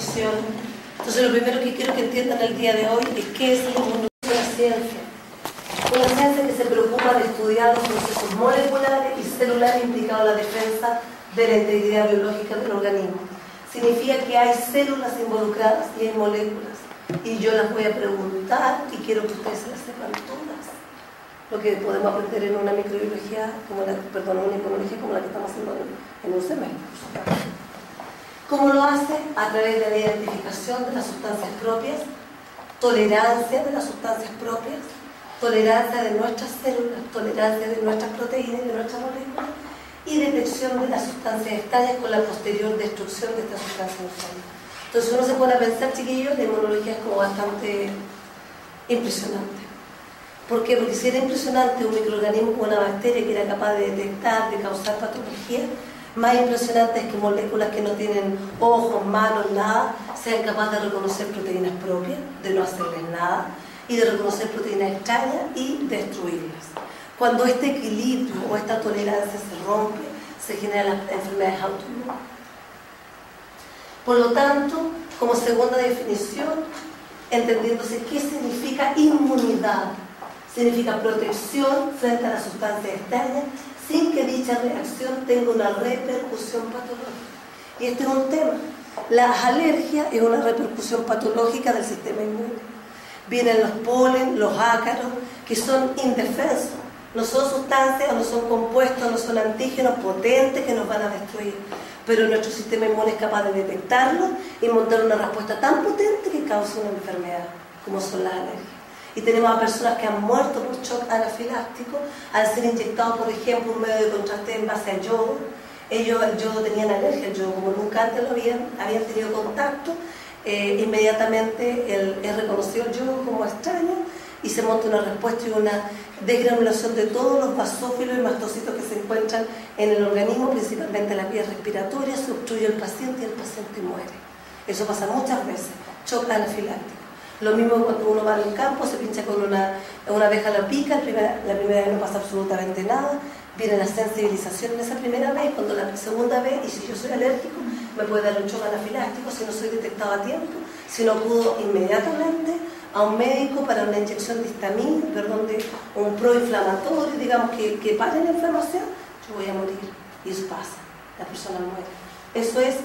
definición. Entonces, lo primero que quiero que entiendan el día de hoy es qué es la inmunología, una ciencia. Una ciencia que se preocupa de estudiar los procesos moleculares y celulares implicados en la defensa de la integridad biológica del organismo. Significa que hay células involucradas y hay moléculas. Y yo las voy a preguntar y quiero que ustedes se las sepan todas. Lo que podemos aprender en una microbiología, una inmunología como la que estamos haciendo en un semestre. ¿Cómo lo hace? A través de la identificación de las sustancias propias, tolerancia de las sustancias propias, tolerancia de nuestras células, tolerancia de nuestras proteínas y de nuestras moléculas, y detección de las sustancias extrañas con la posterior destrucción de estas sustancias extrañas. Entonces uno se pone a pensar, chiquillos, la inmunología es como bastante impresionante. ¿Por qué? Porque si era impresionante un microorganismo con una bacteria que era capaz de detectar, de causar patología, más impresionante es que moléculas que no tienen ojos, manos, nada, sean capaces de reconocer proteínas propias, de no hacerles nada, y de reconocer proteínas extrañas y destruirlas. Cuando este equilibrio o esta tolerancia se rompe, se generan las enfermedades autoinmunes. Por lo tanto, como segunda definición, entendiéndose qué significa inmunidad, significa protección frente a las sustancias extrañas sin que dicha reacción tenga una repercusión patológica. Y este es un tema. Las alergias es una repercusión patológica del sistema inmune. Vienen los polen, los ácaros, que son indefensos. No son sustancias, no son compuestos, no son antígenos potentes que nos van a destruir. Pero nuestro sistema inmune es capaz de detectarlo y montar una respuesta tan potente que causa una enfermedad, como son las alergias. Y tenemos a personas que han muerto por shock anafiláctico al ser inyectados, por ejemplo, un medio de contraste en base a yodo. Ellos al yodo tenían alergia, al yodo como nunca antes lo habían tenido contacto, inmediatamente es reconocido el yodo como extraño y se monta una respuesta y una desgranulación de todos los basófilos y mastocitos que se encuentran en el organismo, principalmente en las vías respiratorias, se obstruye el paciente y el paciente muere. Eso pasa muchas veces, shock anafiláctico. Lo mismo cuando uno va al campo, se pincha con una abeja, la pica, la primera vez no pasa absolutamente nada, viene la sensibilización en esa primera vez, cuando la segunda vez, y si yo soy alérgico, me puede dar un shock anafiláctico si no soy detectado a tiempo, si no acudo inmediatamente a un médico para una inyección de histamina, de un proinflamatorio, digamos, que pare la inflamación, yo voy a morir. Y eso pasa, la persona muere. Eso es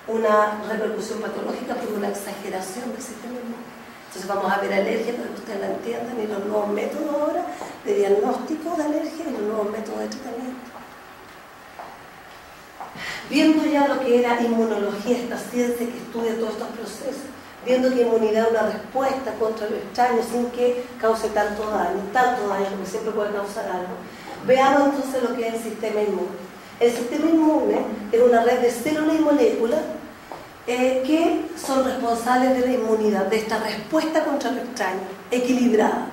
una repercusión patológica por una exageración del sistema inmune. Entonces vamos a ver alergia para que ustedes la entiendan y los nuevos métodos ahora de diagnóstico de alergia y los nuevos métodos de tratamiento. Viendo ya lo que era inmunología, esta ciencia que estudia todos estos procesos, viendo que inmunidad es una respuesta contra lo extraño sin que cause tanto daño, porque siempre puede causar algo. Veamos entonces lo que es el sistema inmune. El sistema inmune es una red de células y moléculas que son responsables de la inmunidad, de esta respuesta contra lo extraño, equilibrada.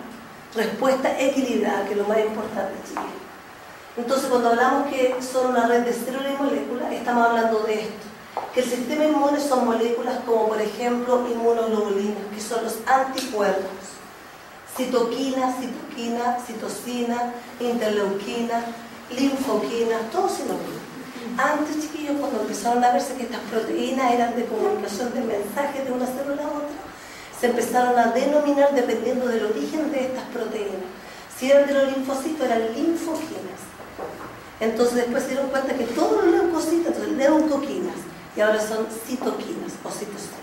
Respuesta equilibrada, que es lo más importante, chicos. Entonces, cuando hablamos que son una red de células y moléculas, estamos hablando de esto. Que el sistema inmune son moléculas como, por ejemplo, inmunoglobulinas, que son los anticuerpos. Citoquina, citocina, interleuquina, linfoquina, todos sinónimos. Antes, chiquillos, cuando empezaron a verse que estas proteínas eran de comunicación de mensajes de una célula a otra, se empezaron a denominar dependiendo del origen de estas proteínas. Si eran de los linfocitos, eran linfoquinas. Entonces después se dieron cuenta que todos los leucocitos, entonces leucoquinas, y ahora son citoquinas o citocinas.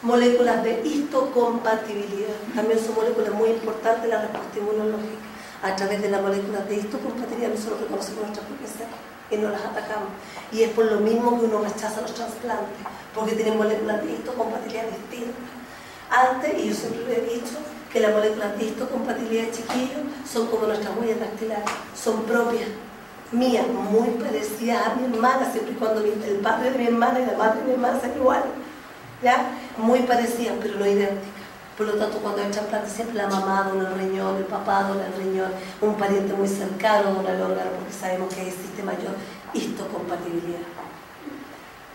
Moléculas de histocompatibilidad, también son moléculas muy importantes en la respuesta inmunológica. A través de las moléculas de histocompatibilidad nosotros reconocemos nuestras propias células y no las atacamos. Y es por lo mismo que uno rechaza los trasplantes, porque tienen moléculas de histocompatibilidad distintas. Antes, y yo siempre lo he dicho, que las moléculas de histocompatibilidad, chiquillos, son como nuestras huellas dactilares, son propias, mías, muy parecidas a mi hermana, siempre y cuando el padre de mi hermana y la madre de mi hermana sean iguales, ¿ya? Muy parecidas, pero no idénticas. Por lo tanto, cuando hay trasplante, siempre la mamá dona el riñón, el papá dona el riñón, un pariente muy cercano dona el órgano, porque sabemos que existe mayor histocompatibilidad.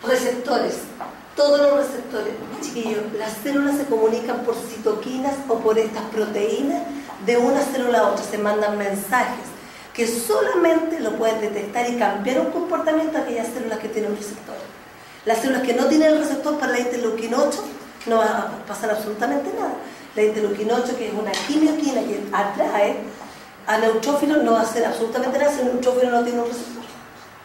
Receptores. Todos los receptores, chiquillos, las células se comunican por citoquinas o por estas proteínas de una célula a otra, se mandan mensajes que solamente lo pueden detectar y cambiar un comportamiento a aquellas células que tienen receptores. Las células que no tienen el receptor para la interleuquina 8 no va a pasar absolutamente nada. La interleuquina 8, que es una quimioquina que atrae a neutrófilos, no va a hacer absolutamente nada si el neutrófilo no tiene un receptor.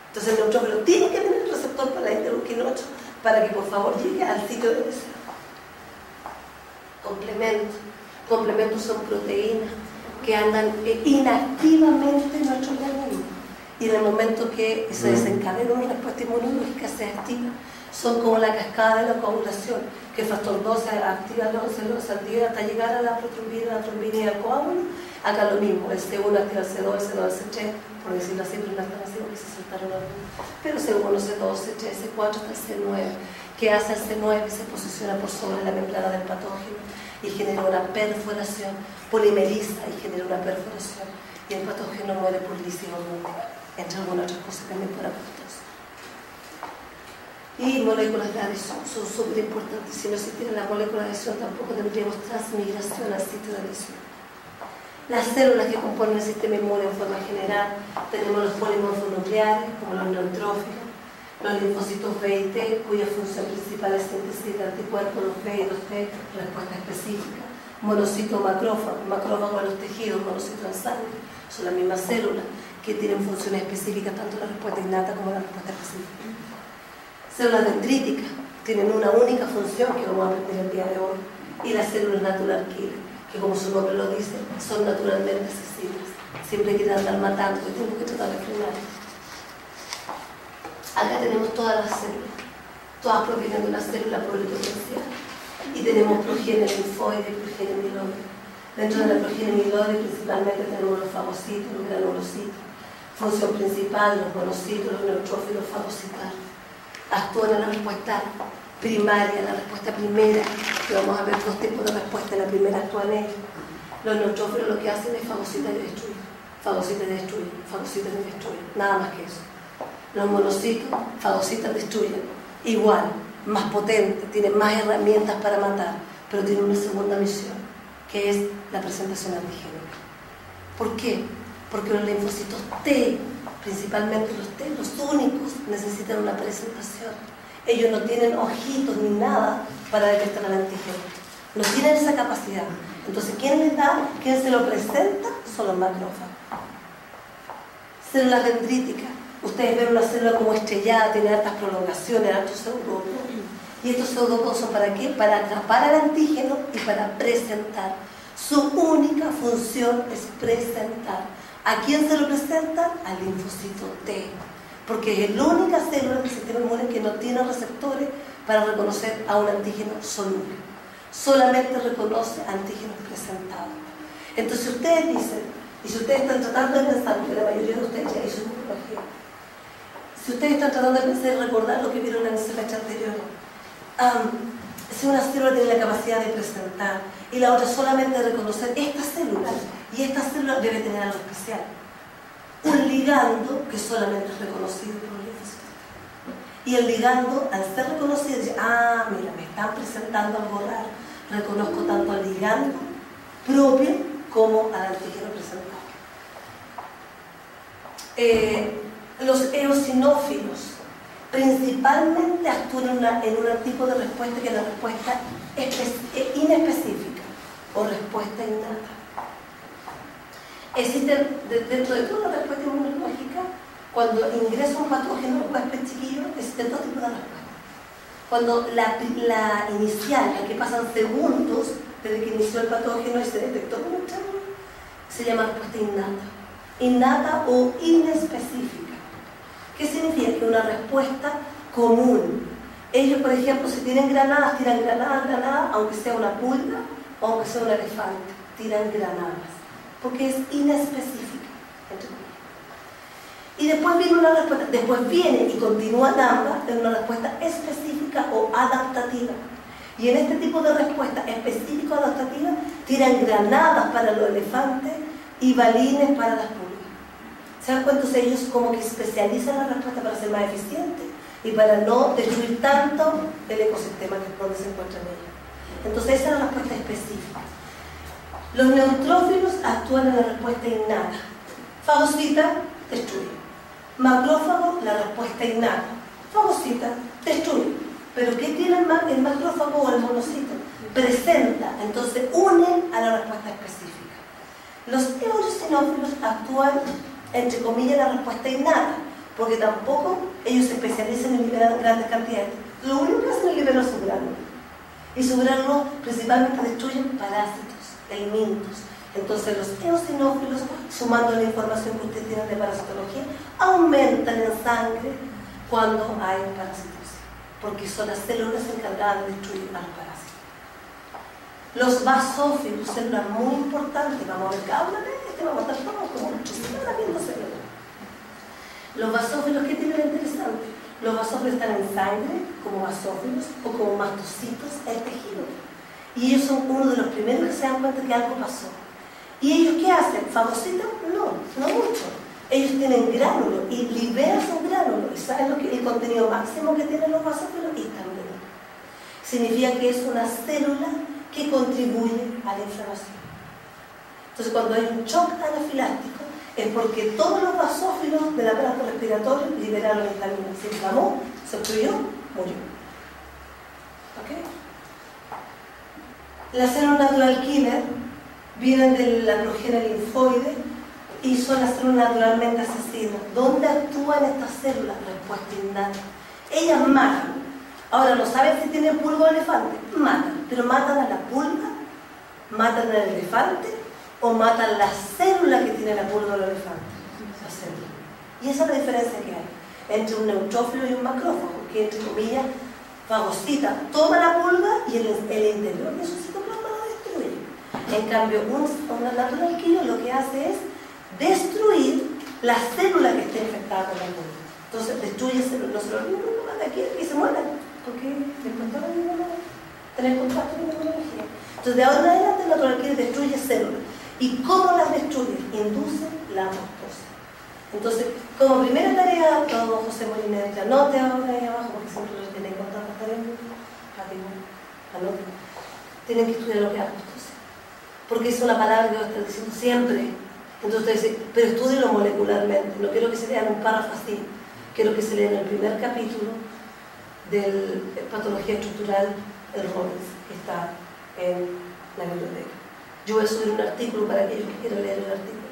Entonces el neutrófilo tiene que tener el receptor para la interleuquina 8 para que por favor llegue al sitio de deseo. Complementos son proteínas que andan inactivamente en nuestro organismo, y en el momento que se desencadena una respuesta inmunológica se activa. Son como la cascada de la coagulación, que el factor 2 se activa en los celos hasta llegar a la protrombina, la trombina y al coágulo. Acá lo mismo, el C1 activa el C2, el C2 el C3, por decirlo así, pero no es tan así porque se saltaron algunos. Pero C1, C2, C3, C4 hasta el C9, que hace el C9 que se posiciona por sobre la membrana del patógeno y genera una perforación, polimeriza y genera una perforación, y el patógeno muere por lisión múltiple, entre algunas otras cosas también por apoptosis. Y moléculas de adhesión son súper importantes. Si no existiera la molécula de adhesión, tampoco tendríamos transmigración al sitio de adhesión. Las células que componen el sistema inmune en forma general, tenemos los polimorfos nucleares, como los neutrófilos, los linfocitos B y T, cuya función principal es síntesis de anticuerpos, los B y los T, respuesta específica. Monocito macrófago, macrófago de los tejidos, monocito en sangre, son las mismas células que tienen funciones específicas, tanto la respuesta innata como la respuesta específica. Células dendríticas tienen una única función que vamos a aprender el día de hoy, y las células natural killer, que como su nombre lo dice, son naturalmente asesinas. Siempre quieren andar matando y tenemos que tratar de frenar. Acá tenemos todas las células, todas provienen de una célula pluripotencial, y tenemos progenie linfoide y progenie mieloide. Dentro de la progenie mieloide principalmente tenemos los fagocitos, los granulocitos. Función principal, los monocitos, los neutrófilos fagocitarios. Actúan en la respuesta primaria, la respuesta primera, que vamos a ver dos tipos de respuesta. La primera actúa en ellos. Los neutrófilos lo que hacen es fagocitar y destruir, fagocitar y destruir, fagocitar y destruir, nada más que eso. Los monocitos fagocitan, destruyen, igual, más potente, tienen más herramientas para matar, pero tienen una segunda misión, que es la presentación antigénica. ¿Por qué? Porque los linfocitos T, principalmente los T, los únicos, necesitan una presentación. Ellos no tienen ojitos ni nada para detectar el antígeno. No tienen esa capacidad. Entonces, ¿quién les da? ¿Quién se lo presenta? Son los macrófagos. Células dendríticas. Ustedes ven una célula como estrellada, tiene altas prolongaciones, altos pseudocos. ¿Y estos pseudocos son para qué? Para atrapar al antígeno y para presentar. Su única función es presentar. ¿A quién se lo presenta? Al linfocito T. Porque es la única célula del sistema inmune que no tiene receptores para reconocer a un antígeno soluble. Solamente reconoce antígenos presentados. Entonces ustedes dicen, y si ustedes están tratando de pensar, porque la mayoría de ustedes ya hizo inmunología, si ustedes están tratando de pensar y recordar lo que vieron en el semestre anterior, si una célula tiene la capacidad de presentar y la otra solamente de reconocer esta célula, y esta célula debe tener algo especial, un ligando que solamente es reconocido por los linfocitos. Y el ligando, al ser reconocido, dice, mira, me están presentando algo raro, reconozco tanto al ligando propio como al antígeno presentado. Los eosinófilos principalmente actúan en un tipo de respuesta que es la respuesta inespecífica o respuesta innata. Existen, dentro de toda la respuesta inmunológica, cuando ingresa un patógeno, un huésped chiquillo, existen dos tipos de respuestas. Cuando la inicial, la que pasan segundos desde que inició el patógeno y se detectó como extraño, se llama respuesta innata o inespecífica. ¿Qué significa? Que una respuesta común. Ellos, por ejemplo, si tienen granadas, tiran granadas, aunque sea una pulga o aunque sea un elefante, tiran granadas, porque es inespecífica. Y después viene una respuesta, después viene y continúa ambas en una respuesta específica o adaptativa. Y en este tipo de respuesta específica o adaptativa, tiran granadas para los elefantes y balines para las pulgas. ¿Se dan cuenta? Ellos como que especializan la respuesta para ser más eficientes y para no destruir tanto el ecosistema que es donde se encuentran ellos. Entonces esa es la respuesta específica. Los neutrófilos actúan en la respuesta innata. Fagocita, destruye. Macrófago, la respuesta innata. Fagocita, destruye. Pero ¿qué tiene el macrófago o el monocito? Presenta, entonces une a la respuesta específica. Los eosinófilos actúan, entre comillas, la respuesta innata, porque tampoco ellos se especializan en liberar grandes cantidades. Lo único que hacen es liberar sus gránulos. Y sus gránulos principalmente destruyen parásitos, helmintos. Entonces los eosinófilos, sumando la información que ustedes tienen de parasitología, aumentan en sangre cuando hay parasitosis, porque son las células encargadas de destruir a los parásitos. Los basófilos, células muy importantes, vamos a ver cada una de ellas, vamos a estar todos como 800 viendo células. Los basófilos, ¿qué tienen de interesante? Los basófilos están en sangre, como basófilos o como mastocitos en tejido. Y ellos son uno de los primeros que se dan cuenta que algo pasó. ¿Y ellos qué hacen? ¿Fagocitan? No mucho. Ellos tienen gránulos y liberan sus gránulos. ¿Y saben el contenido máximo que tienen los basófilos? Histamina. Significa que es una célula que contribuye a la inflamación. Entonces, cuando hay un shock anafiláctico, es porque todos los basófilos del aparato respiratorio liberaron la histamina. Se inflamó, se obstruyó, murió. ¿Ok? Las células natural killer vienen de la progenia linfoide y son las células naturalmente asesinas. ¿Dónde actúan estas células? Respuesta innata. Ellas matan. Ahora, ¿no saben si tienen pulga o elefante? Matan. Pero matan a la pulga, matan al elefante o matan la célula que tiene la pulga o el elefante. La célula. Y esa es la diferencia que hay entre un neutrófilo y un macrófago, que entre comillas fagocita, toma la pulga y el interior de su citoplasma lo destruye. En cambio, una natural killer lo que hace es destruir la célula que esté infectada con la pulga. Entonces destruye los organismos de aquí y se mueren, porque después todo el mundo tener contacto con la inmunología. Entonces de ahora en adelante la natural killer destruye células. ¿Y cómo las destruye? Induce la apoptosis. Entonces, como primera tarea, todo José Molina, anote ahora ahí abajo, porque siempre lo tienen que contar las tareas, anote. Tienen que estudiar lo que es apoptosis. Porque es una palabra que va a estar diciendo siempre. Entonces dice, pero estudienlo molecularmente. No quiero que se lean un párrafo así. Quiero que se lean el primer capítulo de Patología Estructural del Robbins, que está en la biblioteca. Yo voy a subir un artículo para aquellos que quieran leer el artículo.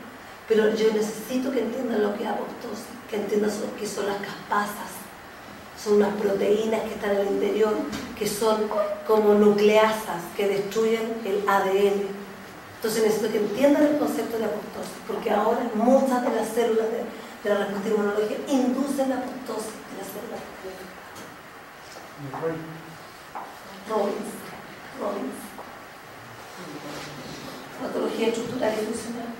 Pero yo necesito que entiendan lo que es apoptosis, que entiendan qué son las caspasas. Son unas proteínas que están en el interior, que son como nucleasas, que destruyen el ADN. Entonces necesito que entiendan el concepto de apoptosis, porque ahora muchas de las células de la respuesta inmunológica inducen la apoptosis de las células. Robbins. Patología estructural y funcional.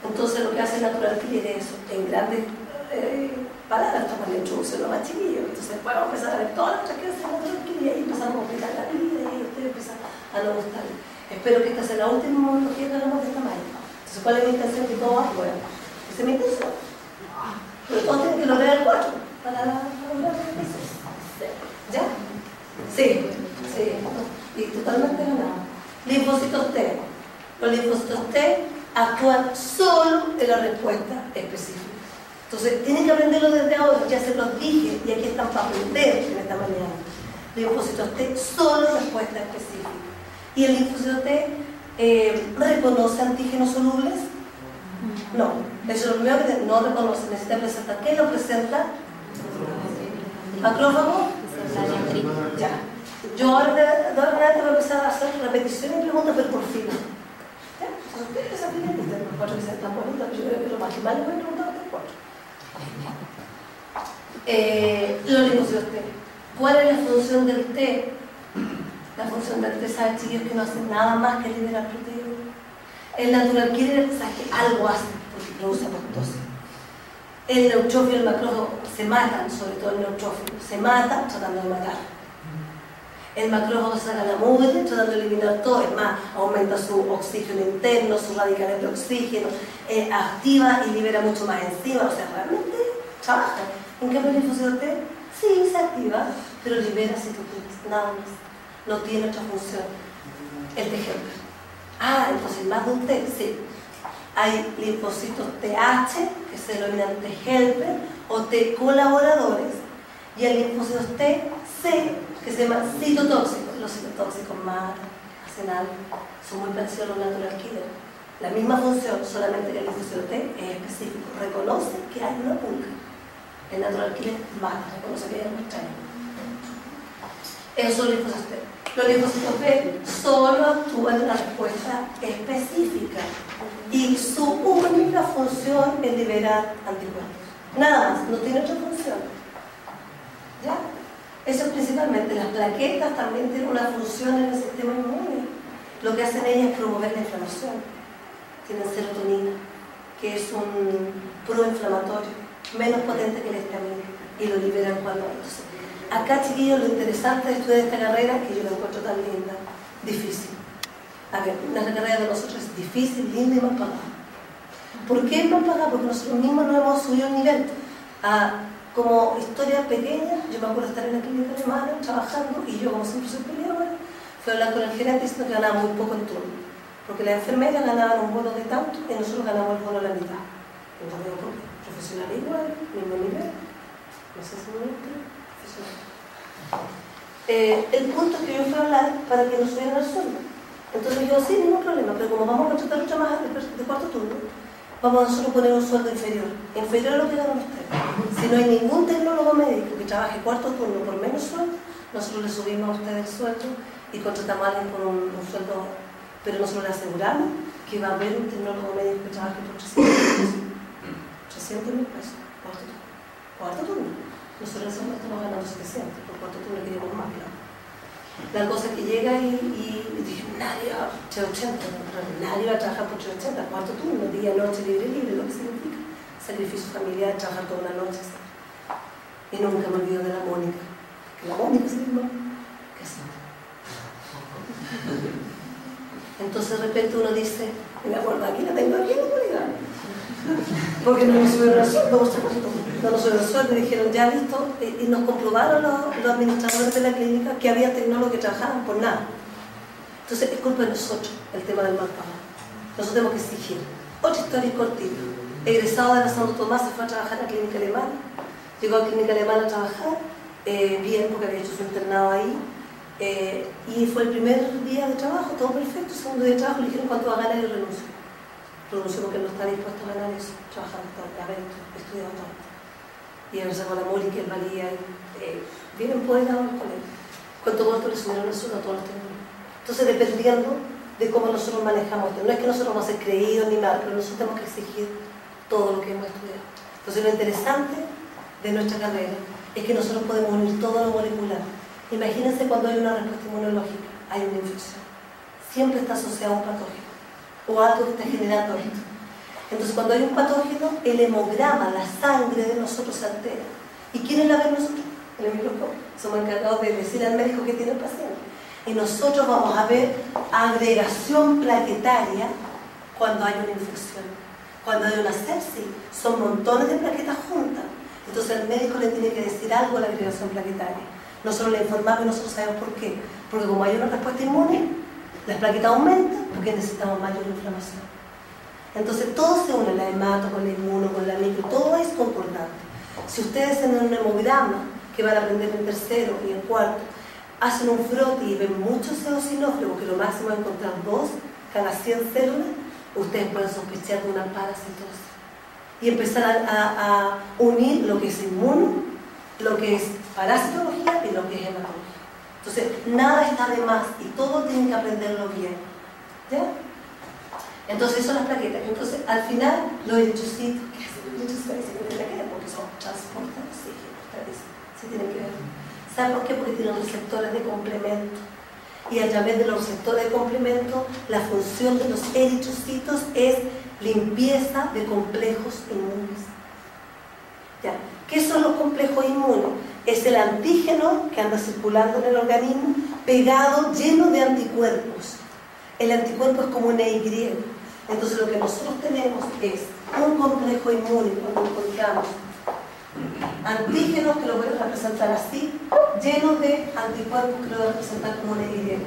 Entonces lo que hace el natural killer es eso, en grandes palabras, tomar la introducción lo más chiquillo. Entonces después vamos a empezar a ver todas las otras que hacen natural killer y ahí empezamos a complicar la vida y ahí ustedes empiezan a no gustar. Espero que esta sea la última inmunología que hagamos de esta manera. Entonces, ¿cuál es mi intención? Que todos aprueben. Esa es mi intención. Pero todos tienen que lograr el 4 para lograr el 6. ¿Ya? Sí. Y totalmente ganado. Linfocitos T. Los linfocitos T actúan solo en la respuesta específica. Entonces, tienen que aprenderlo desde ahora, ya se los dije, y aquí están para aprender en esta mañana. Linfocitos T, solo respuesta específica. ¿Y el linfocito T reconoce antígenos solubles? No. Eso es lo primero que no reconoce, necesita presentar. ¿Qué lo presenta? ¿Macrófago? Ya. Yo ahora voy a empezar a hacer repeticiones y preguntas, pero por fin. ¿Ya? Ustedes desafíen los 4 que sean tan bonitos, yo creo que lo más que mal les voy a preguntar a los 4. Los linfocitos T. ¿Cuál es la función del T? La función del T, ¿saben, chiquillos? Que no hace nada más que liberar proteínas. El natural killer, ¿sabes que algo hace? Porque produce apoptosis. El neutrófilo y el macrófago se matan, sobre todo el neutrófilo, se matan tratando de matar. El macrófago saca la mugre tratando de eliminar todo, es más, aumenta su oxígeno interno, sus radicales de oxígeno, activa y libera mucho más enzima, o sea, realmente trabaja. En cambio, el linfocito T sí se activa, pero libera citoquinas, nada más. No tiene otra función. El T helper. Entonces más de un T, sí. Hay linfocitos TH, que se denominan T helper, o T colaboradores, y el linfocitos T, C, que se llama citotóxicos. Los citotóxicos más hacen algo, son muy parecidos a los natural killer. La misma función, solamente que el linfocito T es específico, reconoce que hay una pulga. El natural killer mata, reconoce que hay algo extraño. Esos son los linfocitos T. Los linfocitos B solo actúan en una respuesta específica y su única función es liberar anticuerpos. Nada más, no tiene otra función. ¿Ya? Eso es principalmente. Las plaquetas también tienen una función en el sistema inmune. Lo que hacen ellas es promover la inflamación. Tienen serotonina, que es un proinflamatorio, menos potente que la histamina, y lo liberan cuando hay. Entonces, acá, chiquillos, lo interesante de estudiar esta carrera, que yo la encuentro tan linda, difícil. A ver, la carrera de nosotros es difícil, linda y mal pagada. ¿Por qué es mal pagada? Porque nosotros mismos no hemos subido el nivel. Como historia pequeña, yo me acuerdo de estar en la clínica alemana trabajando, y yo, como siempre soy peleadora, fui a hablar con el gerente diciendo que ganaba muy poco en turno. Porque las enfermeras ganaban un bono de tanto y nosotros ganamos el bono a la mitad. Entonces digo, ¿por qué? Profesional igual, mismo nivel. No sé si me entiende. El punto es que yo fui a hablar para que nos subieran el sueldo. Entonces yo, sí, ningún problema, pero como vamos a contratar otra más de cuarto turno, vamos a nosotros poner un sueldo inferior a lo que ganan ustedes. Si no hay ningún tecnólogo médico que trabaje cuarto turno por menos sueldo, nosotros le subimos a ustedes el sueldo y contratamos a alguien con un sueldo, pero nosotros le aseguramos que va a haber un tecnólogo médico que trabaje por 300.000 pesos, cuarto turno. Nosotros estamos ganando 700, por cuarto turno queríamos más, claro. La cosa es que llega y dije, nadie va a 880, nadie va a trabajar por 880, cuarto turno, día, noche, libre, lo que significa. Sacrificio familiar, trabajar toda una noche, etc. Y nunca me olvido de la Mónica, que la Mónica se llama, que sí. Entonces de repente uno dice, me acuerdo, aquí la tengo aquí en la Mónica. Porque no nos subieron el sueldo, no nos subieron el sueldo y dijeron, ya listo, y nos comprobaron los administradores de la clínica que había tecnólogos que trabajaban por nada. Entonces es culpa de nosotros el tema del mal pago. Nosotros tenemos que exigir. Otra historia cortita. Egresado de la Santo Tomás se fue a trabajar a la clínica alemana. Llegó a la clínica alemana a trabajar, bien, porque había hecho su internado ahí. Y fue el primer día de trabajo, todo perfecto. El segundo día de trabajo le dijeron cuánto va a ganar y renunció. Renunció porque no está dispuesto a ganar eso, trabajando todo, haber estudiado todo. Y él sacó la Mónica, él valía, bien empoderado el colegio. Cuánto corto le subieron el sueldo a todos los tecnólogos. Entonces, dependiendo de cómo nosotros manejamos esto, no es que nosotros vamos a ser creídos ni nada, pero nosotros tenemos que exigir todo lo que hemos estudiado. Entonces, lo interesante de nuestra carrera es que nosotros podemos unir todo lo molecular. Imagínense cuando hay una respuesta inmunológica, hay una infección. Siempre está asociado a un patógeno o algo que está generando esto. Entonces, cuando hay un patógeno, el hemograma, la sangre de nosotros se altera. ¿Y quiénes la ven nosotros? En el microscopio. Somos encargados de decirle al médico que tiene el paciente. Y nosotros vamos a ver agregación plaquetaria cuando hay una infección. Cuando hay una sepsis, son montones de plaquetas juntas. Entonces, el médico le tiene que decir algo a la agregación plaquetaria. Nosotros le informamos y nosotros sabemos por qué. Porque como hay una respuesta inmune, las plaquetas aumentan porque necesitamos mayor inflamación. Entonces todo se une, la hemato, con la inmuno, con la micro, todo es concordante. Si ustedes en un hemograma, que van a aprender en tercero y en cuarto, hacen un frote y ven muchos eosinófilos, que lo máximo es encontrar 2 cada 100 células, ustedes pueden sospechar de una parasitosis. Y empezar a unir lo que es inmuno, lo que es parasitología y lo que es hematología. Entonces, nada está de más y todos tienen que aprenderlo bien. ¿Ya? Entonces, son las plaquetas. Entonces, al final, los eritrocitos, que hacen los eritrocitos de plaquetas, porque son transportadores, sí, ustedes sí tienen que ver. ¿Saben por qué? Porque tienen receptores de complemento. Y a través de los receptores de complemento, la función de los eritrocitos es limpieza de complejos inmunes. ¿Ya? ¿Qué son los complejos inmunes? Es el antígeno que anda circulando en el organismo, pegado, lleno de anticuerpos. El anticuerpo es como una Y. Entonces lo que nosotros tenemos es un complejo inmune, cuando encontramos antígenos que lo voy a representar así, llenos de anticuerpos que lo voy a representar como una Y.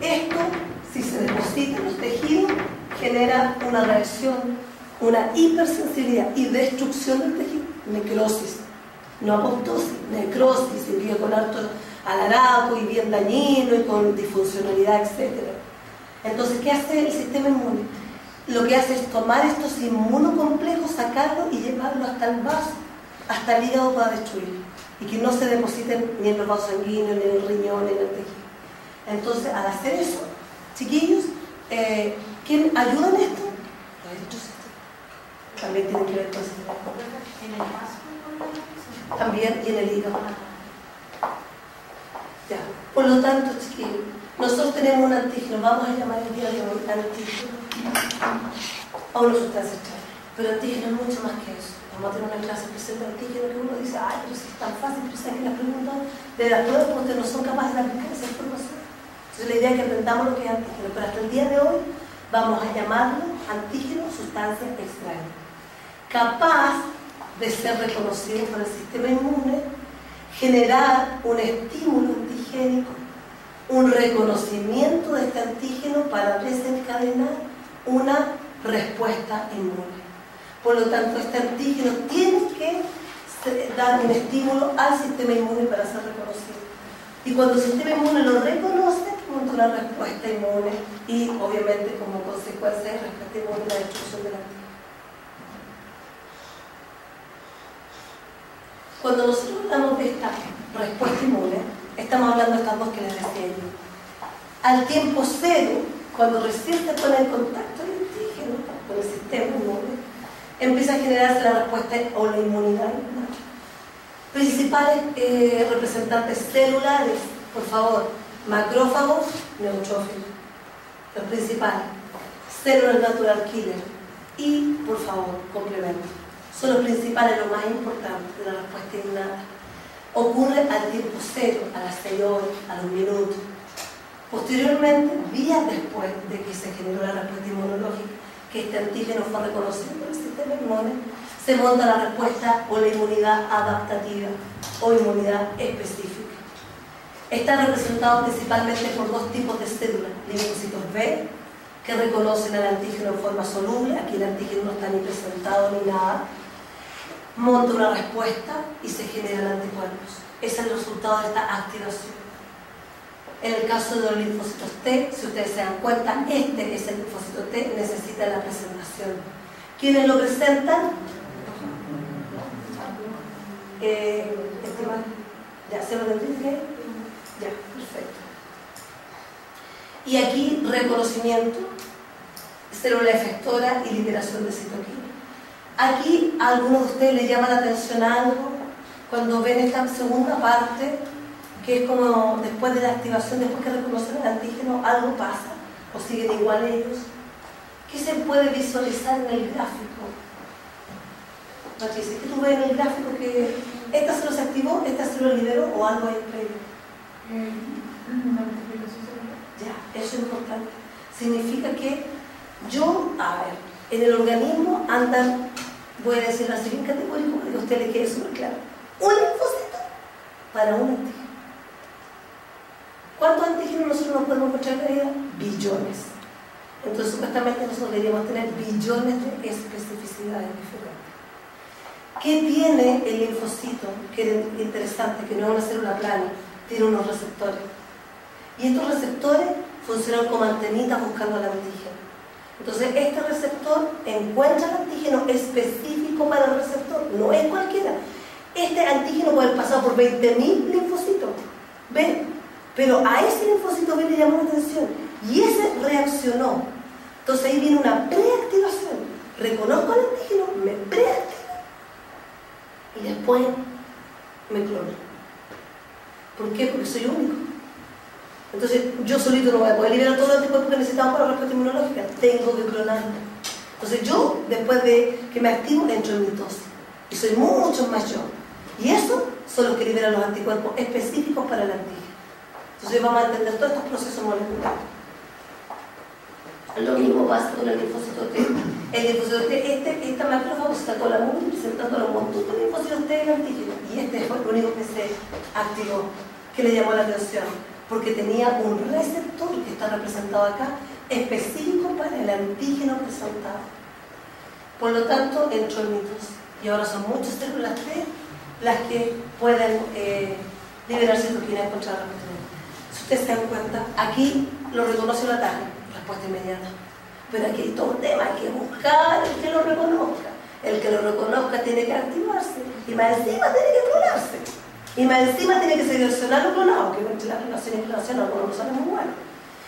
Esto, si se deposita en los tejidos, genera una reacción, una hipersensibilidad y destrucción del tejido, necrosis. no apoptosis, necrosis, y vive con harto alaraco y bien dañino y con disfuncionalidad, etc. Entonces, ¿qué hace el sistema inmune? Lo que hace es tomar estos inmunocomplejos, sacarlos y llevarlos hasta el vaso, hasta el hígado para destruirlo, y que no se depositen ni en los vasos sanguíneos, ni en el riñón, ni en el tejido. Entonces, al hacer eso, chiquillos, ¿quién ayuda en esto? Los eritrocitos. También tienen que ver con el sistema. ¿En el vaso? También, y en el hígado. Ya. Por lo tanto, chiquillos, nosotros tenemos un antígeno, vamos a llamar el día de hoy antígeno a una sustancia extraña, pero antígeno es mucho más que eso. Vamos a tener una clase especial de antígeno que uno dice, ay, pero si es tan fácil, pero saben que las preguntas de las pruebas ustedes no son capaces de aplicar esa información. Entonces la idea es que aprendamos lo que es antígeno, pero hasta el día de hoy vamos a llamarlo antígeno, sustancia extraña, capaz de ser reconocido por el sistema inmune, generar un estímulo antigénico, un reconocimiento de este antígeno para desencadenar una respuesta inmune. Por lo tanto, este antígeno tiene que dar un estímulo al sistema inmune para ser reconocido. Y cuando el sistema inmune lo reconoce, monta una respuesta inmune y, obviamente, como consecuencia de respuesta inmune, la destrucción del antígeno. Cuando nosotros hablamos de esta respuesta inmune, estamos hablando de estas dos que les decía yo. Al tiempo cero, cuando recién se pone en contacto el antígeno con el sistema inmune, empieza a generarse la respuesta o la inmunidad. Principales representantes celulares, por favor, macrófagos, neutrófilos, los principales, células natural killer y, por favor, complementos. Son los principales, los más importantes de la respuesta innata. Ocurre al tiempo cero, a las 6 horas, a los minutos. Posteriormente, días después de que se generó la respuesta inmunológica, que este antígeno fue reconocido por el sistema inmune, se monta la respuesta o la inmunidad adaptativa o inmunidad específica. Está representado principalmente por dos tipos de células: linfocitos B, que reconocen al antígeno en forma soluble, aquí el antígeno no está ni presentado ni nada, monta una respuesta y se generan anticuerpos. Ese es el resultado de esta activación. En el caso de los linfocitos T, si ustedes se dan cuenta, este es el linfocito T, necesita la presentación. ¿Quiénes lo presentan? ¿Ya se lo tendrían? Ya, perfecto. Y aquí reconocimiento, célula efectora y liberación de citoquina. Aquí a algunos de ustedes les llama la atención algo cuando ven esta segunda parte, que es como después de la activación, después que reconocen el antígeno, algo pasa, o siguen igual ellos. ¿Qué se puede visualizar en el gráfico? Patricia, ¿qué tú ves en el gráfico? Que esta célula se activó, esta célula liberó o algo ahí previo. Ya, eso es importante. Significa que en el organismo andan, voy a decir así bien categórico, para que a usted le quede súper claro, un linfocito para un antígeno. ¿Cuántos antígenos nosotros nos podemos encontrar en la vida? Billones. Entonces, supuestamente nosotros deberíamos tener billones de especificidades diferentes. ¿Qué tiene el linfocito? Que es interesante, que no es una célula plana, tiene unos receptores. Y estos receptores funcionan como antenitas buscando el antígeno. Entonces, este receptor encuentra el antígeno específico para el receptor, no es cualquiera. Este antígeno puede haber pasado por 20.000 linfocitos, ¿ven? Pero a ese linfocito B le llamó la atención y ese reaccionó. Entonces ahí viene una preactivación. Reconozco el antígeno, me preactivo y después me clono. ¿Por qué? Porque soy único. Entonces yo solito no voy a poder liberar todos los anticuerpos que necesitamos para la respuesta inmunológica. Tengo que clonarme. Entonces yo, después de que me activo, entro en mitosis. Y soy mucho más yo. Y esos son los que liberan los anticuerpos específicos para el antígeno. Entonces vamos a entender todos estos procesos moleculares. Lo mismo pasa con el linfocito T. El linfocito T, esta macrofagocita la muy presentando los montones de linfocitos T del antígeno. Y este fue el único que se activó, que le llamó la atención, porque tenía un receptor que está representado acá, específico para el antígeno presentado. Por lo tanto, entró en mitosis. Y ahora son muchas células T las que pueden liberar citoquinas contra la respuesta inmediata. Si ustedes se dan cuenta, aquí lo reconoce el ataque, respuesta inmediata. Pero aquí hay todo un tema, hay que buscar el que lo reconozca. El que lo reconozca tiene que activarse y más encima tiene que clonarse. Y más encima tiene que seleccionar lo clonado, que entre la clonación y clonación algunos no salen muy buenos.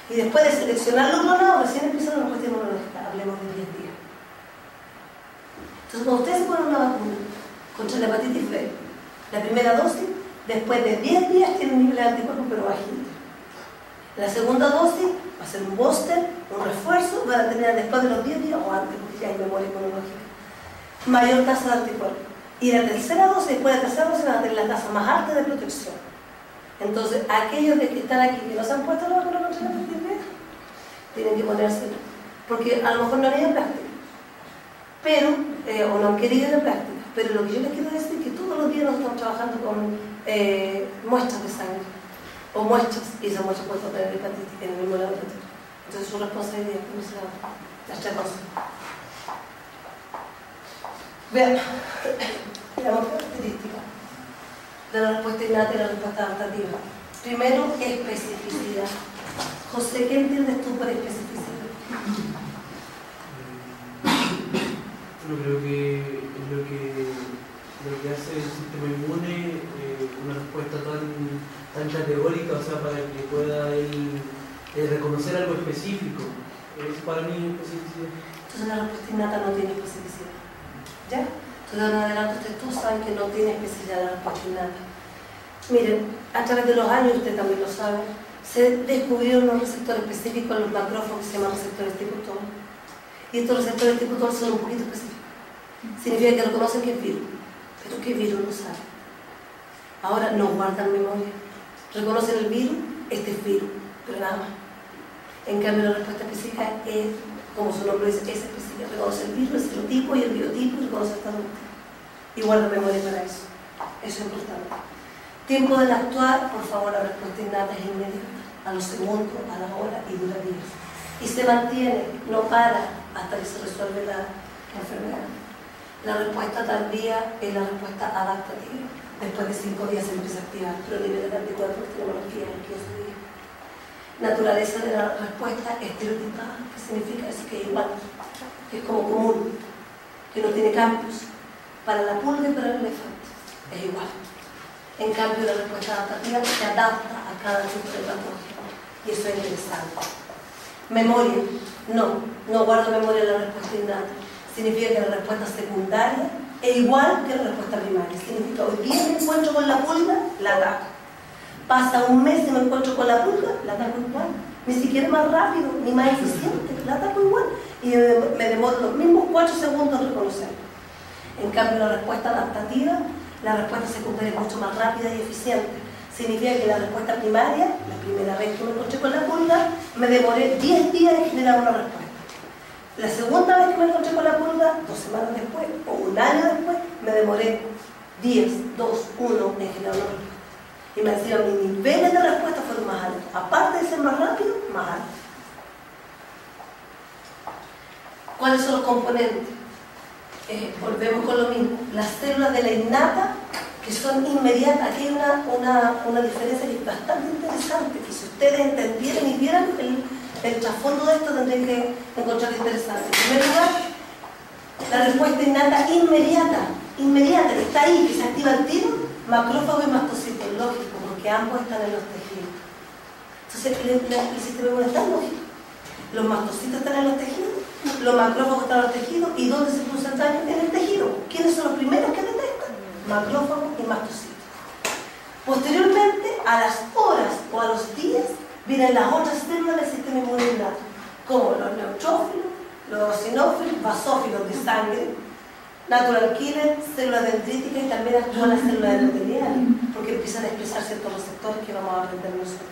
Y después de seleccionar lo clonado, recién empieza la respuesta inmunológica. Hablemos de 10 días. Entonces, cuando ustedes se ponen una vacuna contra la hepatitis B, la primera dosis, después de 10 días tiene un nivel de anticuerpos pero bajito. La segunda dosis va a ser un booster, un refuerzo, van a tener después de los 10 días o antes, porque ya hay memoria inmunológica, mayor tasa de anticuerpos. Y la tercera dosis, después de la tercera dosis, van a tener la tasa más alta de protección. Entonces, aquellos de que están aquí que no se han puesto la vacuna contra la hepatitis B, tienen que ponérselo, porque a lo mejor no han ido en práctica, pero, o no han querido ir en práctica. Pero lo que yo les quiero decir es que todos los días nos estamos trabajando con muestras de sangre, o muestras, y esas muestras pueden tener hepatitis en el mismo laboratorio. Entonces, su responsabilidad, las tres cosas. Vean, la característica de la respuesta innata y la respuesta adaptativa. Primero, especificidad. José, ¿qué entiendes tú por especificidad? Bueno, creo que es lo que hace el sistema inmune una respuesta tan categórica, o sea, para que pueda él reconocer algo específico. Es para mí especificidad. Entonces la respuesta innata no tiene especificidad. ¿Ya? Entonces en adelante ustedes todos saben que no tiene especificidad la respuesta innata. Miren, a través de los años, ustedes también lo saben, se descubrieron unos receptores específicos en los macrófagos que se llaman receptores tipo TOL. Y estos receptores tipo TOL son un poquito específicos. Significa que reconocen que es virus, pero qué virus no saben. Ahora no guardan memoria. Reconocen el virus, este es virus, pero nada más. En cambio la respuesta específica es, como su nombre dice, es específica. Reconoce el virus, el serotipo y el biotipo y reconoce el estado. Y guarda memoria para eso. Eso es importante. Tiempo del actuar, por favor, la respuesta innata es inmediata, a los segundos, a la hora y dura días. Y se mantiene, no para hasta que se resuelve la enfermedad. La respuesta tardía es la respuesta adaptativa. Después de 5 días se empieza a activar, pero el nivel de anticuerpos tenemos los 15 días. Naturaleza de la respuesta estereotipada, que significa eso, que es igual, que es como común, que no tiene cambios. Para la pulga y para el elefante es igual. En cambio, la respuesta adaptativa se adapta a cada tipo de patógeno. Y eso es interesante. Memoria. No guardo memoria de la respuesta innata. Significa que la respuesta secundaria es igual que la respuesta primaria. Significa, hoy día me encuentro con la pulga, la ataco. Pasa un mes y me encuentro con la pulga, la ataco igual. Ni siquiera más rápido, ni más eficiente, la ataco igual. Y me demoro los mismos 4 segundos en reconocerlo. En cambio, la respuesta adaptativa, la respuesta secundaria es mucho más rápida y eficiente. Significa que la respuesta primaria, la primera vez que me encontré con la pulga, me demoré 10 días en generar una respuesta. La segunda vez que me encontré con la pulga, 2 semanas después o 1 año después, me demoré 10, 2, 1 en generar una respuesta. Y me decían, mis niveles de respuesta fueron más altos. Aparte de ser más rápido, más altos. ¿Cuáles son los componentes? Volvemos con lo mismo. Las células de la innata, que son inmediatas. Aquí hay una diferencia que es bastante interesante, que si ustedes entendieran y vieran el trasfondo de esto, tendrían que encontrar interesante. En primer lugar, la respuesta innata inmediata, que está ahí, que se activa al tiro, macrófago y mastocito, lógico, porque ambos están en los tejidos. Entonces, el sistema inmune está lógico. Los mastocitos están en los tejidos, los macrófagos están en los tejidos, ¿y dónde se produce el daño? En el tejido. ¿Quiénes son los primeros que detectan? Macrófagos y mastocitos. Posteriormente, a las horas o a los días, vienen las otras células del sistema inmune innato, como los neutrófilos, los eosinófilos, basófilos de sangre, natural killer, células dendríticas y también actúan las células endoteliales, porque empiezan a expresar ciertos receptores que vamos a aprender nosotros.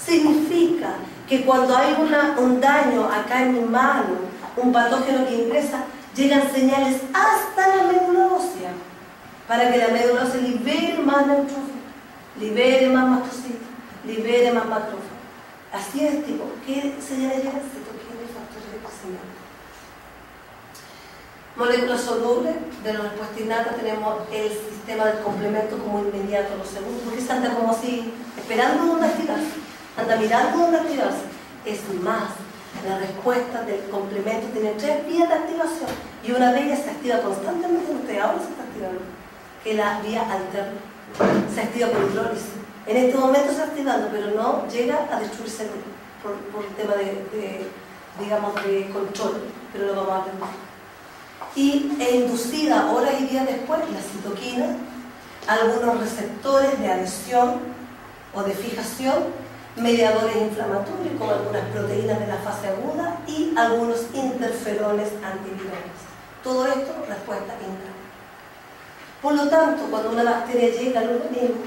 Significa que cuando hay un daño acá en mi mano, un patógeno que ingresa, llegan señales hasta la médula ósea, para que la médula ósea libere más neutrófilos, libere más mastocitos, libere más macrófagos. Así es, tipo, ¿qué señales llegan? Citoquinas y factores de crecimiento. Moléculas solubles, de la respuesta innata tenemos el sistema del complemento como inmediato, lo segundo, porque se anda como así, esperando dónde activarse, anda mirando dónde activarse. Es más, la respuesta del complemento tiene 3 vías de activación y una de ellas se activa constantemente, usted ahora se está activando, que es la vía alterna. Se activa por hidrólisis. En este momento se está activando, pero no llega a destruirse por el tema digamos, de control, pero lo vamos a aprender. E inducida horas y días después, la citoquina, algunos receptores de adhesión o de fijación, mediadores inflamatorios como algunas proteínas de la fase aguda y algunos interferones antivirales. Todo esto, respuesta innata. Por lo tanto, cuando una bacteria llega al organismo,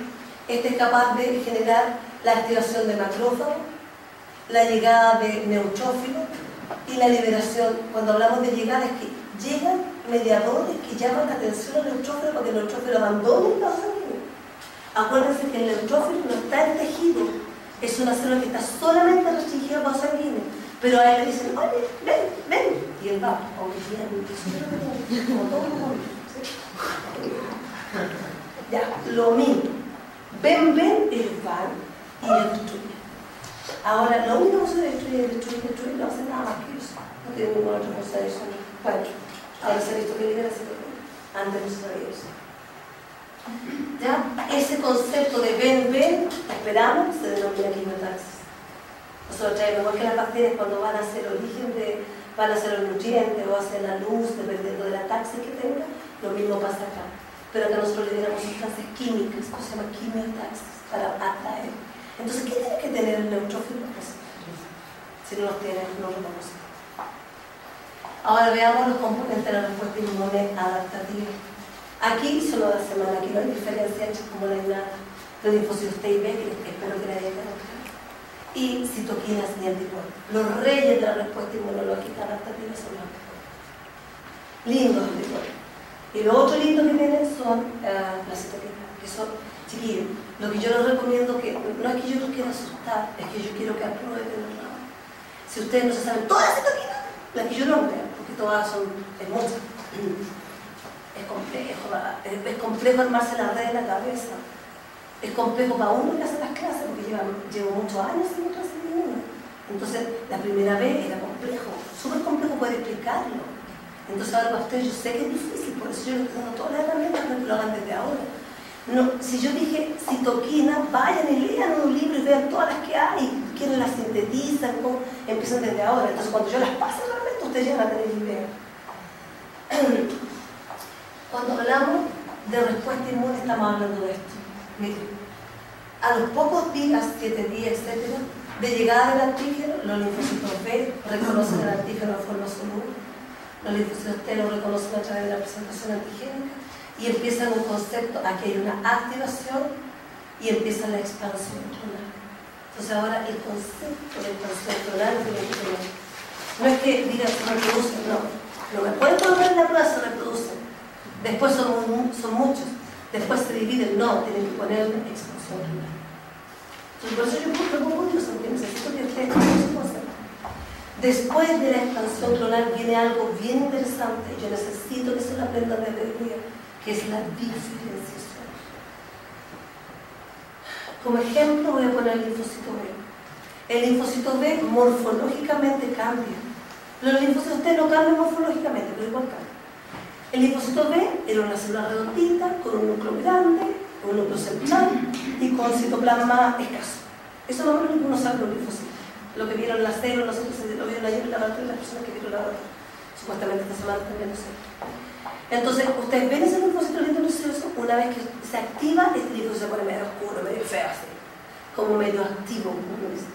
esta es capaz de generar la activación de macrófagos, la llegada de neutrófilos y la liberación. Cuando hablamos de llegada es que llegan mediadores que llaman la atención al neutrófilo para que el neutrófilo abandone el vaso sanguíneo. Acuérdense que el neutrófilo no está en tejido, es una célula que está solamente restringida al vaso sanguíneo, pero a él le dicen, oye, ven, ven, y él va, como todo el mundo. Ya, lo mismo. Ven, ellos van y destruyen. Ahora, lo único que se destruye, no hace nada más que eso. No tiene ninguna otra cosa de eso. Bueno, ahora se ha visto que libera citocina. Antes no se sabía eso. ¿Ya? Ese concepto de ven, esperamos, se denomina quimiotaxis. Nosotros traemos que las bacterias cuando van a ser origen van a ser los nutrientes o hacen la luz, dependiendo de la taxis que tenga, lo mismo pasa acá. Pero acá nosotros liberamos sustancias químicas, que se llama quimiotaxis, para atraer. Entonces, ¿qué tiene que tener el neutrófilo? Si no los tiene, no lo conocemos. Ahora veamos los componentes de la respuesta inmune adaptativa. Aquí solo la semana, aquí no hay diferencia entre como la innata, los linfocitos T y B, que espero que la hayan conocido, y citoquinas y anticuerpos. Los reyes de la respuesta inmunológica adaptativa son los anticuerpos. Lindos anticuerpos. Y lo otro lindo que tienen son las citoquinas, que son chiquillos. Lo que yo les recomiendo, que no es que yo los quiera asustar, es que yo quiero que aprueben el lado. Si ustedes no se saben todas las citoquinas, las que yo nombre, porque todas son muchas. Es complejo armarse la red en la cabeza. Es complejo para uno que hace las clases, porque llevo muchos años sin clases de ninguna. Entonces, la primera vez era complejo, súper complejo poder explicarlo. Entonces, ahora para ustedes yo sé que es difícil, por eso yo les estoy dando todas las herramientas para que lo hagan desde ahora. No, si yo dije citoquina, vayan y lean un libro y vean todas las que hay, quieren las sintetizan, empiezan desde ahora. Entonces, cuando yo las pase realmente, ustedes ya van a tener idea. Cuando hablamos de respuesta inmune, estamos hablando de esto. Miren, a los pocos días, 7 días, etc., de llegada del antígeno, los linfocitos B reconocen el antígeno de forma soluble, los linfocitos T lo reconocen a través de la presentación antigénica y empiezan un concepto, aquí hay una activación y empieza la expansión clonal. Entonces ahora el concepto de expansión clonal es lo que tenemos. No es que digan se reproducen, no. Lo que pueden poner en la prueba se reproducen. Después son muchos. Después se dividen, no, tienen que poner expansión clonal. Entonces por eso yo propongo que necesito que ustedes conozcan su concepto. Después de la expansión clonal viene algo bien interesante. Yo necesito que se lo aprendan desde el día, que es la diferenciación. Como ejemplo voy a poner el linfocito B. El linfocito B morfológicamente cambia. Los linfocitos T no cambian morfológicamente, pero igual cambian. El linfocito B era una célula redondita, con un núcleo grande, un núcleo central y con citoplasma escaso. Eso no es lo que uno sabe de los linfocitos. Lo que vieron las células, lo vieron ayer en la laboratorio, las personas que vieron la laboratorio. Supuestamente esta semana también lo sé. Entonces, ustedes ven ese linfocito lindo precioso, una vez que se activa, este linfocito se pone medio oscuro, medio feo así, como medio activo.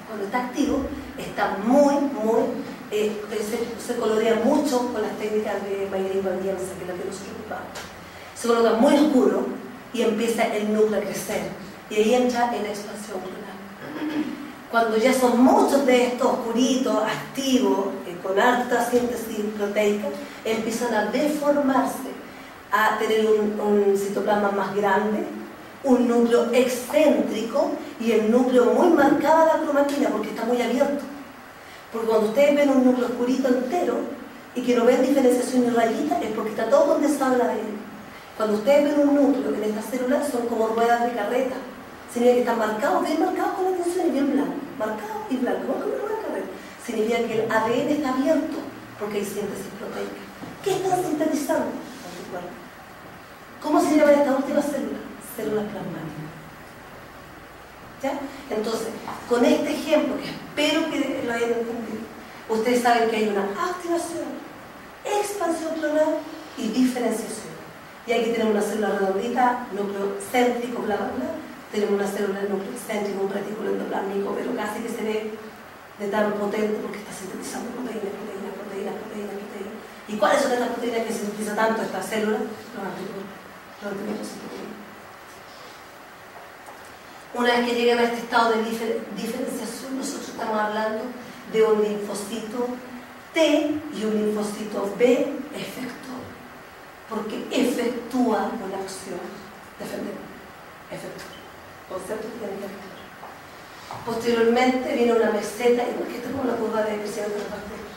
Cuando está activo, está se colorea mucho con las técnicas de Mayrin Van Jensen, que es la que nosotros ocupamos. Se coloca muy oscuro y empieza el núcleo a crecer, y ahí entra en la expansión clonal. Cuando ya son muchos de estos oscuritos, activos, con alta síntesis proteica, empiezan a deformarse, a tener un citoplasma más grande, un núcleo excéntrico y el núcleo muy marcada la cromatina porque está muy abierto. Porque cuando ustedes ven un núcleo oscurito entero, y que no ven diferenciación y rayita es porque está todo condensado en la ADN. Cuando ustedes ven un núcleo en estas células son como ruedas de carreta, significa que están marcados, bien marcados con la tensión y bien blanco, marcado y blanco, como una rueda de carreta. Significa que el ADN está abierto porque hay síntesis proteica. ¿Qué están sintetizando? Anticuerpos. ¿Cómo se llama esta última célula? Células plasmáticas. ¿Ya? Entonces, con este ejemplo, que espero que lo hayan entendido, ustedes saben que hay una activación, expansión clonal y diferenciación. Y aquí tenemos una célula redondita, núcleo céntrico, bla, bla, bla. Tenemos una célula de núcleo céntrico, un retículo endoplásmico, pero casi que se ve de tan potente porque está sintetizando proteína. ¿Y cuáles son estas proteínas que sintetiza tanto esta célula? Los anticuerpos sin proteína. Una vez que llegan a este estado de diferenciación, nosotros estamos hablando de un linfocito T y un linfocito B efector, porque efectúa una acción. Defender. Efector. Concepto que tiene efector. Posteriormente viene una meseta, y porque esto es como la curva de crecimiento de las bacterias.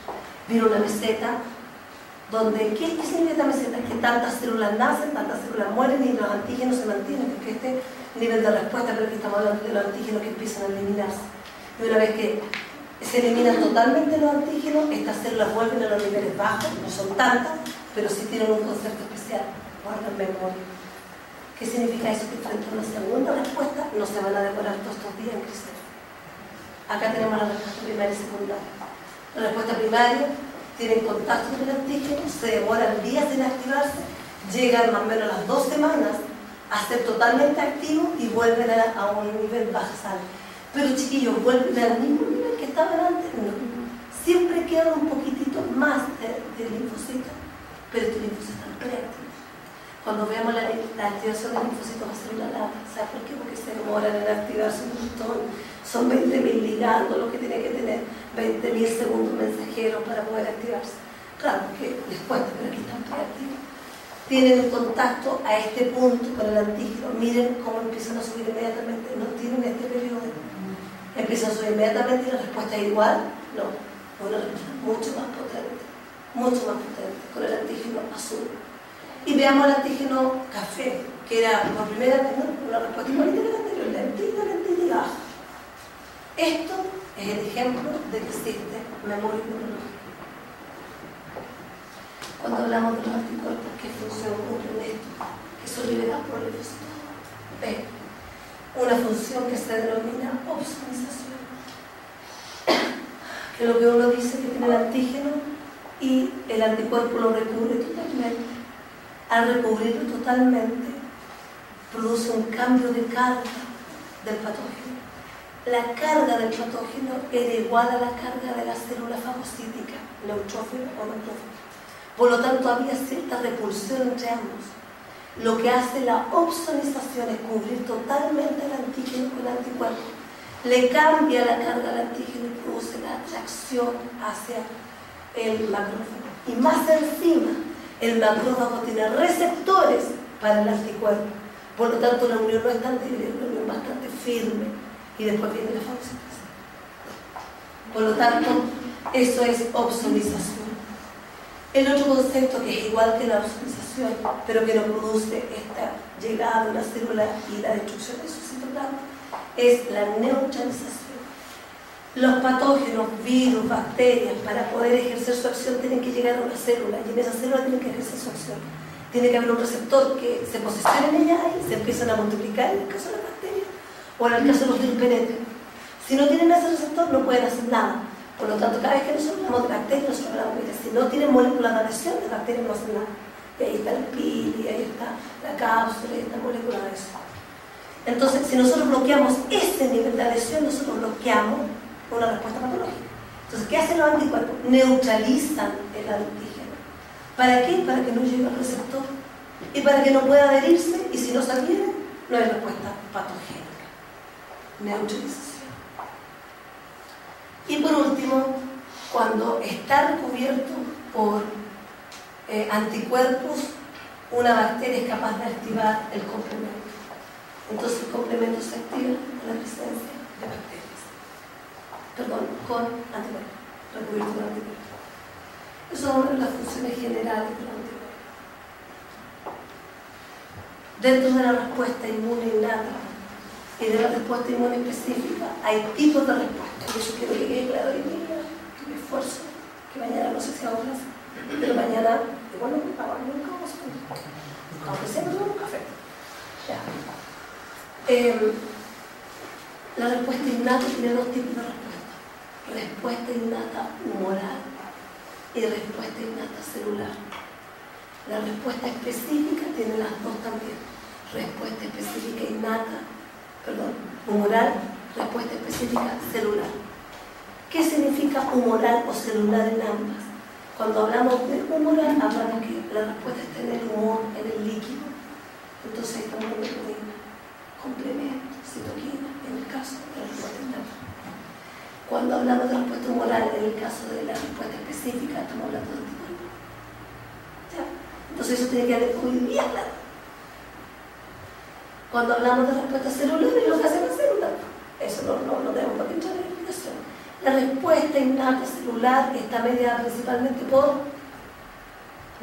Viene una meseta donde, ¿qué significa esta meseta? Que tantas células nacen, tantas células mueren y los antígenos se mantienen, porque este nivel de respuesta, pero que estamos hablando de los antígenos que empiezan a eliminarse. Y una vez que se eliminan totalmente los antígenos, estas células vuelven a los niveles bajos, no son tantas, pero sí tienen un concepto especial, guardan memoria. ¿Qué significa eso? Que frente a una segunda respuesta no se van a demorar todos estos días en crecer. Acá tenemos la respuesta primaria y secundaria. La respuesta primaria tienen contacto con el antígeno, se demoran días en activarse, llegan más o menos a las 2 semanas a ser totalmente activos y vuelven a un nivel basal. Pero chiquillos, vuelven al mismo nivel que estaban antes, no. Siempre queda un poquitito más de linfocitos, pero estos linfocitos están preactivos. Cuando veamos la activación del linfocito va a ser una lata. ¿Sabes por qué? Porque se demoran en activarse un montón. Son 20.000 ligandos lo que tiene que tener, 20.000 segundos mensajeros para poder activarse. Claro, que les cuesta, pero aquí están preactivos. Tienen el contacto a este punto con el antígeno. Miren cómo empiezan a subir inmediatamente. No tienen este periodo. Empiezan a subir inmediatamente y la respuesta es igual. No, una respuesta mucho más potente. Mucho más potente con el antígeno azul. Y veamos el antígeno café, que era por primera vez una respuesta igualita que la anterior, lentita y baja. Esto es el ejemplo de que existe memoria inmunológica. Cuando hablamos de los anticuerpos, ¿qué función cumplen esto? Que son liberados por el linfocito B. Una función que se denomina opsonización. Que lo que uno dice que tiene el antígeno y el anticuerpo lo recubre totalmente. Al recubrirlo totalmente, produce un cambio de carga del patógeno. La carga del patógeno era igual a la carga de la célula fagocítica, neutrófilo o macrófago. Por lo tanto, había cierta repulsión entre ambos. Lo que hace la opsonización es cubrir totalmente el antígeno con el anticuerpo. Le cambia la carga al antígeno y produce la atracción hacia el macrófago. Y más encima, el macrófago tiene receptores para el anticuerpo. Por lo tanto, la unión no es tan débil, es una unión bastante firme. Y después viene la fagocitación. Por lo tanto, eso es opsonización. El otro concepto que es igual que la opsonización, pero que no produce esta llegada de una célula y la destrucción de su citoplasma, es la neutralización. Los patógenos, virus, bacterias, para poder ejercer su acción tienen que llegar a una célula y en esa célula tienen que ejercer su acción. Tiene que haber un receptor que se posicione en ella y se empiezan a multiplicar en el caso de las bacterias o en el caso de los virus penetren. Si no tienen ese receptor no pueden hacer nada. Por lo tanto, cada vez que nosotros hablamos de bacterias, nosotros hablamos de si no tienen moléculas de adhesión, las bacterias no hacen nada. Y ahí está el pili, ahí está la cápsula, ahí está la molécula de adhesión. Entonces, si nosotros bloqueamos ese nivel de adhesión, nosotros bloqueamos una respuesta patológica. Entonces, ¿qué hacen los anticuerpos? Neutralizan el antígeno. ¿Para qué? Para que no llegue al receptor y para que no pueda adherirse, y si no se adhiere, no hay respuesta patogénica. Neutralización. Y por último, cuando está recubierto por anticuerpos, una bacteria es capaz de activar el complemento. Entonces el complemento se activa con la presencia de bacterias. Perdón, con anticuerpos, recubierto con anticuerpos. Esas son las funciones generales de la anticuerpo. Dentro de la respuesta inmune innata y de la respuesta inmune específica hay tipos de respuesta. Y eso quiero que quede claro hoy día, que me esfuerzo, que mañana no sé si hago clase, pero mañana igual no me pago nunca, aunque sea me tomo un café. Ya. La respuesta innata tiene dos tipos de respuesta. Respuesta innata humoral y respuesta innata celular. La respuesta específica tiene las dos también. Respuesta específica innata, humoral, respuesta específica celular. ¿Qué significa humoral o celular en ambas? Cuando hablamos de humoral, hablamos que la respuesta es tener humor en el líquido. Entonces ahí estamos hablando de proteína, complemento, citoquina, en el caso de la respuesta innata. Cuando hablamos de respuesta humoral, en el caso de la respuesta específica, estamos hablando de anticuerpos. ¿Ya? Entonces eso tiene que quedar muy bien claro. Cuando hablamos de respuesta celular, es lo que hace la célula. Eso no tenemos por qué entrar en explicación. La respuesta innata celular está mediada principalmente por...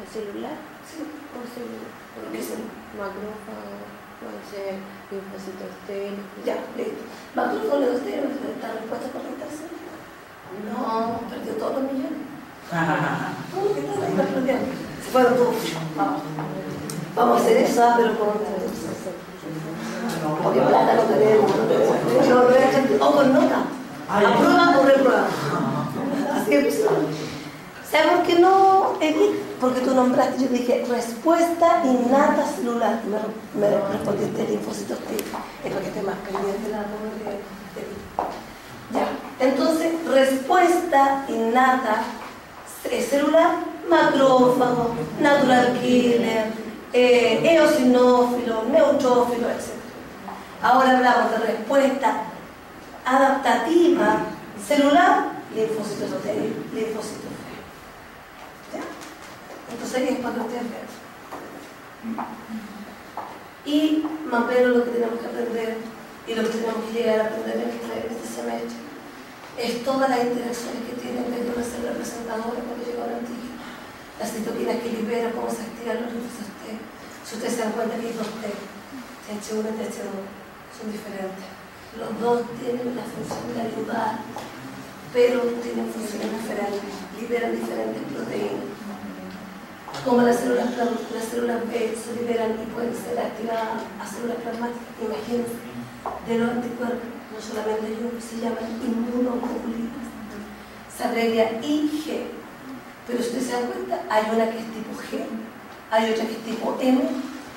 ¿El celular? Sí, ¿Por celular? ¿por qué celular? Macrófago, puede ser linfocitos T. Ya, listo. Macrófago, leucocitos, ¿está la respuesta correcta al celular? No, perdió todos los millones. ¿Cómo que estás ahí perdiendo? Se fueron todos. Vamos a hacer eso, pero con... Porque plata no tenemos, o con nota. Aprueba o reprueba. Así es. ¿Sabes por qué no, Edith? Porque tú nombraste, yo dije, respuesta innata celular. Me respondiste linfocitos T. Es para que esté más pendiente la memoria de Edith. Ya. Entonces, respuesta innata celular, macrófago, natural killer, eosinófilo, neutrófilo, etc. Ahora hablamos de respuesta adaptativa celular, linfocitos T, linfocitos B. ¿Ya? Entonces es para que ustedes vean. Y más o menos lo que tenemos que aprender y lo que tenemos que llegar a aprender en este semestre es todas las interacciones que tienen dentro de una célula representadora cuando llega a la antígena. Las citoquinas que liberan, cómo se activan los linfocitos T. Si ustedes se dan cuenta que hay dos T, TH1 y TH2, son diferentes. Los dos tienen la función de ayudar, pero tienen funciones diferentes, liberan diferentes proteínas. Como las células B se liberan y pueden ser activadas a células plasmáticas, imagínense, de los anticuerpos, no solamente yo, se llaman inmunoglobulinas. Se abrevia IG, pero si ustedes se dan cuenta, hay una que es tipo G, hay otra que es tipo M,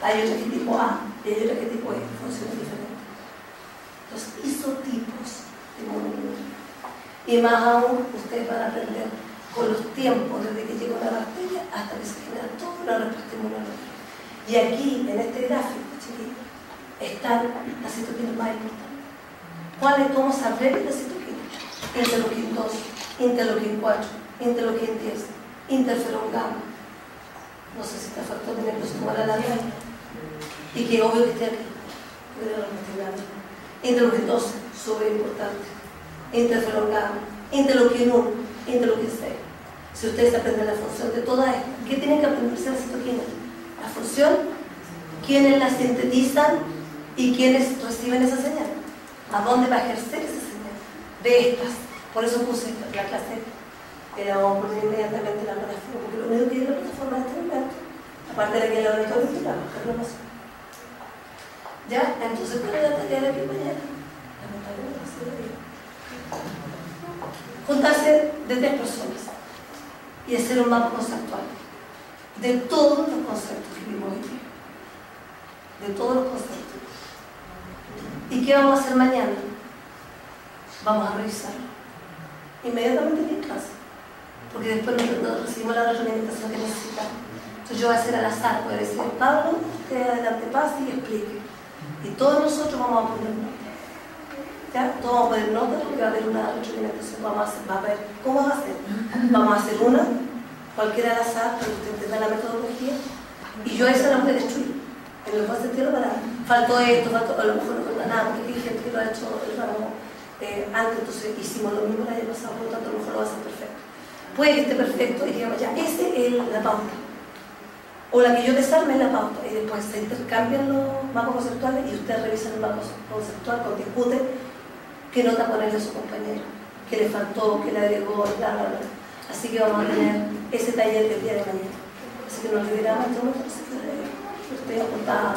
hay otra que es tipo A y hay otra que es tipo E, funciones diferentes. Los isotipos de inmunoglobulina. Y más aún, ustedes van a aprender con los tiempos desde que llega una bacteria hasta que se genera toda una respuesta inmunológica. Y aquí, en este gráfico, chiquillos, están las citoquinas más importantes. ¿Cómo se abrevia la citoquina? Interleukin 2, interleukin 4, interleukin 10, interferón gamma. No sé si está factor de necrosis tumoral a la vida. Y que obvio que esté aquí. Pero no me estoy dando. Interleukin 12, súper importante. Interferón gamma, interleukin 1, interleukin 6. Si ustedes aprenden la función de todas estas, ¿qué tienen que aprenderse las citoquinas? La función, quiénes la sintetizan y quiénes reciben esa señal. ¿A dónde va a ejercer esa señal? De estas. Por eso puse la clase. Vamos a poner inmediatamente la plataforma, porque lo único que hay en la plataforma en este momento, aparte de que el laboratorio es la más. ¿Ya? Entonces, ¿cuál es la tarea de aquí mañana? Juntarse de 3 personas y hacer un mapa conceptual de todos los conceptos que vimos hoy día. De todos los conceptos. ¿Y qué vamos a hacer mañana? Vamos a revisarlo inmediatamente en clase, porque después nosotros recibimos la retroalimentación que necesitamos. Entonces yo voy a hacer al azar, voy a decir, Pablo, usted adelante pase y explique. Y todos nosotros vamos a poner notas. ¿Ya? Todos vamos a poner notas porque va a haber una retroalimentación. Va a ver cómo va a ser. Vamos a hacer una, cualquiera al azar, para que usted entienda la metodología. Y yo esa la voy a destruir. En el buen sentido para faltó esto, a lo mejor no falta nada, porque hay gente que lo ha hecho el ramo antes, entonces hicimos lo mismo el año pasado, por lo tanto a lo mejor lo va a hacer perfecto. puede que esté perfecto y digamos, ya, esa es la pauta. O la que yo desarme es la pauta, y después se intercambian los mapas conceptuales y ustedes revisan el mapa conceptual, discuten qué nota ponerle a su compañero, qué le faltó, qué le agregó, bla, bla, bla. Así que vamos a tener ese taller el día de mañana. Así que no olvidemos, entonces, estoy apuntada.